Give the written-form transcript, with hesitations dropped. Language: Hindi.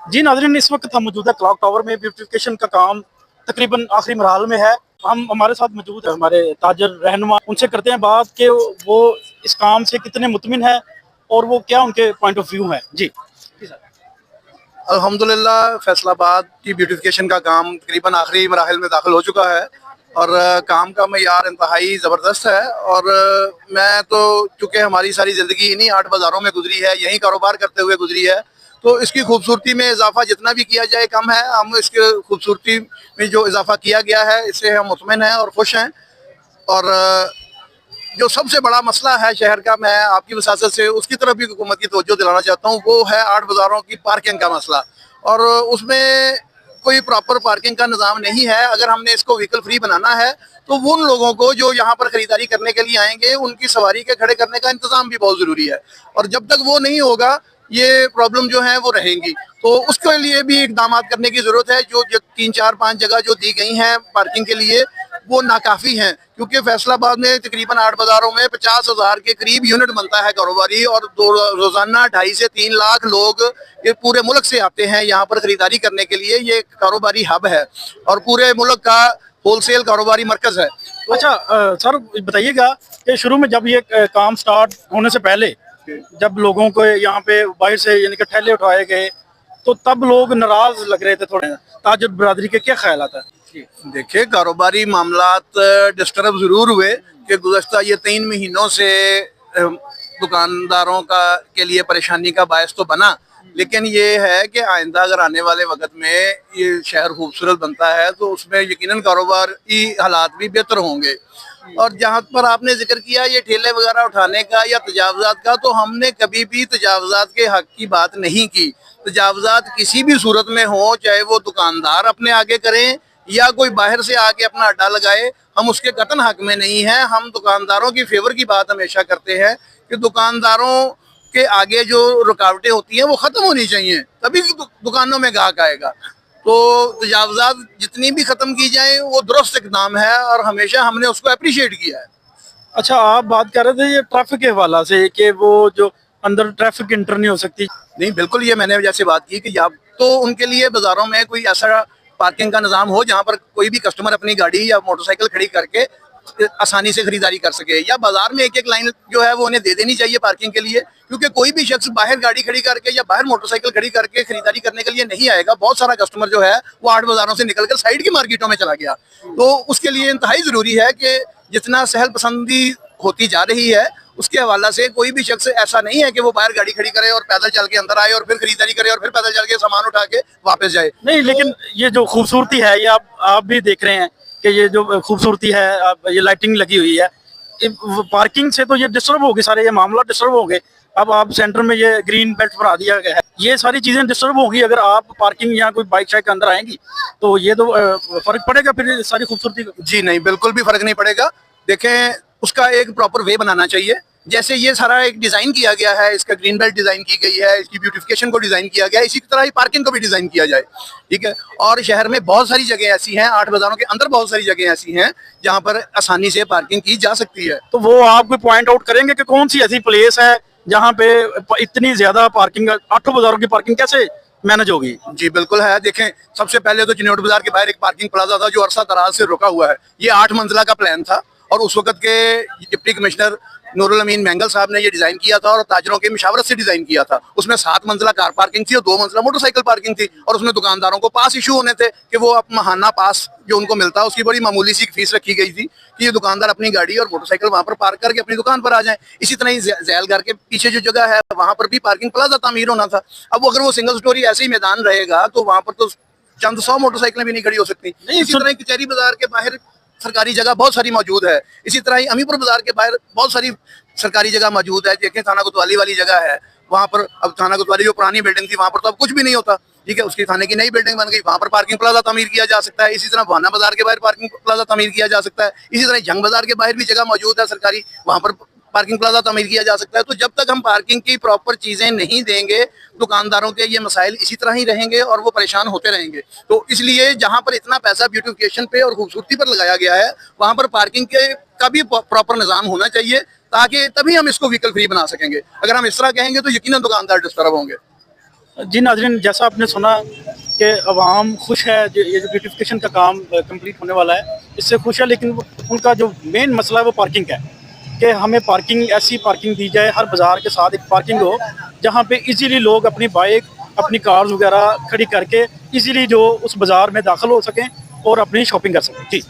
जी नाज़रीन, इस वक्त हम मौजूद है क्लॉक टावर में। ब्यूटिफिकेशन का काम तकरीबन आखिरी मरहल में है। हम हमारे साथ मौजूद है हमारे ताजर रहनुमा, उनसे करते हैं बात कि वो इस काम से कितने मुतमिन है और वो क्या उनके पॉइंट ऑफ व्यू है। जी अल्हम्दुलिल्लाह फैसलाबाद की ब्यूटिफिकेशन का काम तकरीबन आखिरी मराहल में दाखिल हो चुका है और काम का मयार इंतहाई ज़बरदस्त है। और मैं तो चूँकि हमारी सारी ज़िंदगी इन्हीं 8 बाज़ारों में गुजरी है, यहीं कारोबार करते हुए गुजरी है, तो इसकी खूबसूरती में इजाफा जितना भी किया जाए कम है। हम इसकी खूबसूरती में जो इजाफा किया गया है इससे हम मुतमिन हैं और खुश हैं। और जो सबसे बड़ा मसला है शहर का, मैं आपकी वसासत से उसकी तरफ भी हुकूमत की तवज्जो दिलाना चाहता हूँ, वो है 8 बाज़ारों की पार्किंग का मसला। और उसमें कोई प्रॉपर पार्किंग का निज़ाम नहीं है। अगर हमने इसको व्हीकल फ्री बनाना है तो वो उन लोगों को जो यहाँ पर खरीदारी करने के लिए आएंगे उनकी सवारी के खड़े करने का इंतज़ाम भी बहुत ज़रूरी है। और जब तक वो नहीं होगा ये प्रॉब्लम जो है वो रहेंगी। तो उसके लिए भी इकदाम करने की ज़रूरत है। जो 3 4 5 जगह जो दी गई हैं पार्किंग के लिए वो नाकाफ़ी हैं, क्योंकि फैसलाबाद में तकरीबन 8 बाज़ारों में 50,000 के करीब यूनिट बनता है कारोबारी। और रोज़ाना 2.5 से 3 लाख लोग ये पूरे मुल्क से आते हैं यहाँ पर खरीदारी करने के लिए। ये कारोबारी हब है और पूरे मुल्क का होलसेल कारोबारी मरकज़ है। तो अच्छा सर बताइएगा कि शुरू में जब ये काम स्टार्ट होने से पहले जब लोगों को यहाँ पे बाहर से यानी कि ठेले उठाए गए तो तब लोग नाराज लग रहे थे थोड़े, ताजर बरादरी के क्या ख्याल आता है? देखिए, कारोबारी मामलात डिस्टर्ब ज़रूर हुए कि गुज़श्ता ये 3 महीनों से दुकानदारों का के लिए परेशानी का बायस तो बना, लेकिन ये है कि आइंदा अगर आने वाले वक्त में ये शहर खूबसूरत बनता है तो उसमें यकीनन कारोबारी हालात भी बेहतर होंगे। और जहाँ पर आपने जिक्र किया ये ठेले वगैरह उठाने का या तजावजात का, तो हमने कभी भी तजावजात के हक की बात नहीं की। तजावजात किसी भी सूरत में हो, चाहे वो दुकानदार अपने आगे करें या कोई बाहर से आके अपना अड्डा लगाए, हम उसके कतन हक में नहीं हैं। हम दुकानदारों की फेवर की बात हमेशा करते हैं कि दुकानदारों के आगे जो रुकावटें होती हैं वो ख़त्म होनी चाहिए, तभी दुकानों में गाहक आएगा। तो तजावजात जितनी भी ख़त्म की जाए वो दुरुस्त इक़दाम है और हमेशा हमने उसको अप्रिशिएट किया है। अच्छा, आप बात कर रहे थे ये ट्रैफिक के हवाला से कि वो जो अंदर ट्रैफिक इंटर नहीं हो सकती। नहीं, बिल्कुल, ये मैंने जैसे बात की कि या तो उनके लिए बाज़ारों में कोई ऐसा पार्किंग का निज़ाम हो जहाँ पर कोई भी कस्टमर अपनी गाड़ी या मोटरसाइकिल खड़ी करके आसानी से खरीदारी कर सके, या बाजार में एक एक लाइन जो है वो उन्हें दे देनी चाहिए पार्किंग के लिए, क्योंकि कोई भी शख्स बाहर गाड़ी खड़ी करके या बाहर मोटरसाइकिल खड़ी करके खरीदारी करने के लिए नहीं आएगा। बहुत सारा कस्टमर जो है वो 8 बाज़ारों से निकलकर साइड की मार्केटों में चला गया। तो उसके लिए इंतहाई ज़रूरी है कि जितना सहल पसंदी होती जा रही है उसके हवाला से कोई भी शख्स ऐसा नहीं है कि वो बाहर गाड़ी खड़ी करे और पैदल चल के अंदर आए और फिर खरीदारी करे और फिर पैदल चल के सामान उठा के वापस जाए। नहीं, लेकिन ये जो खूबसूरती है ये आप भी देख रहे हैं कि ये जो खूबसूरती है, ये लाइटिंग लगी हुई है, पार्किंग से तो ये डिस्टर्ब हो गए, सारे ये मामला डिस्टर्ब हो गए। अब आप सेंटर में ये ग्रीन बेल्ट बना दिया गया है, ये सारी चीजें डिस्टर्ब होगी। अगर आप पार्किंग या कोई बाइक शाइक अंदर आएंगी तो ये तो फर्क पड़ेगा फिर सारी खूबसूरती का। जी नहीं, बिल्कुल भी फर्क नहीं पड़ेगा। देखें, उसका एक प्रॉपर वे बनाना चाहिए। जैसे ये सारा एक डिज़ाइन किया गया है, इसका ग्रीन बेल्ट डिज़ाइन की गई है, इसकी ब्यूटिफिकेशन को डिज़ाइन किया गया है, इसी तरह ही पार्किंग को भी डिज़ाइन किया जाए, ठीक है। और शहर में बहुत सारी जगह ऐसी हैं, 8 बाज़ारों के अंदर बहुत सारी जगह ऐसी हैं जहाँ पर आसानी से पार्किंग की जा सकती है। तो वो आप कोई पॉइंट आउट करेंगे कि कौन सी ऐसी प्लेस है जहाँ पे इतनी ज्यादा पार्किंग, 8 बाज़ारों की पार्किंग कैसे मैनेज होगी? जी बिल्कुल है। देखें, सबसे पहले तो चिन्नौट बाजार के बाहर एक पार्किंग प्लाजा था जो अरसा दराज से रुका हुआ है। ये 8 मंजिला का प्लान था और उस वक्त के डिप्टी कमिश्नर नूरुल अमीन मैंगल साहब ने ये डिज़ाइन किया था और ताजरों के मशावरत से डिज़ाइन किया था। उसमें 7 मंजिला कार पार्किंग थी और 2 मंजिला मोटरसाइकिल पार्किंग थी। और उसमें दुकानदारों को पास इशू होने थे कि वो अब महाना पास जो उनको मिलता है उसकी बड़ी मामूली सी फीस रखी गई थी कि ये दुकानदार अपनी गाड़ी और मोटरसाइकिल वहाँ पर पार्क करके अपनी दुकान पर आ जाएं। इसी तरह ही जैलगार के पीछे जो जगह है वहाँ पर भी पार्किंग प्लाजा तामीर होना था। अब अगर वो सिंगल स्टोरी ऐसे ही मैदान रहेगा तो वहाँ पर तो चंद 100 मोटरसाइकिलें भी नहीं खड़ी हो सकती। इसी तरह कचहरी बाजार के बाहर सरकारी जगह बहुत सारी मौजूद है। इसी तरह ही अमीपुर बाजार के बाहर बहुत सारी सरकारी जगह मौजूद है। देखें, थाना कोतवाली वाली जगह है, वहाँ पर अब थाना कोतवाली जो पुरानी बिल्डिंग थी वहाँ पर तो अब कुछ भी नहीं होता, ठीक है। उसकी थाने की नई बिल्डिंग बन गई, वहाँ पर पार्किंग प्लाजा तामीर किया जा सकता है। इसी तरह भाना बाजार के बाहर पार्किंग प्लाजा तामीर किया जा सकता है। इसी तरह जंग बाजार के बाहर भी जगह मौजूद है सरकारी, वहाँ पर पार्किंग प्लाजा तामीर किया जा सकता है। तो जब तक हम पार्किंग की प्रॉपर चीज़ें नहीं देंगे दुकानदारों के ये मसाइल इसी तरह ही रहेंगे और वो परेशान होते रहेंगे। तो इसलिए जहाँ पर इतना पैसा ब्यूटिफिकेशन पे और खूबसूरती पर लगाया गया है वहाँ पर पार्किंग के का भी प्रॉपर निज़ाम होना चाहिए, ताकि तभी हम इसको व्हीकल फ्री बना सकेंगे। अगर हम इस तरह कहेंगे तो यकीनन दुकानदार डिस्टर्ब होंगे। जी नाज़रीन, जैसा आपने सुना कि अवाम खुश है, ये जो ब्यूटिफिकेशन का काम कंप्लीट होने वाला है इससे खुश है, लेकिन उनका जो मेन मसला है वो पार्किंग का है कि हमें पार्किंग, ऐसी पार्किंग दी जाए, हर बाज़ार के साथ एक पार्किंग हो जहाँ पे इजीली लोग अपनी बाइक, अपनी कार्स वगैरह खड़ी करके इजीली जो उस बाज़ार में दाखिल हो सकें और अपनी शॉपिंग कर सकें। जी।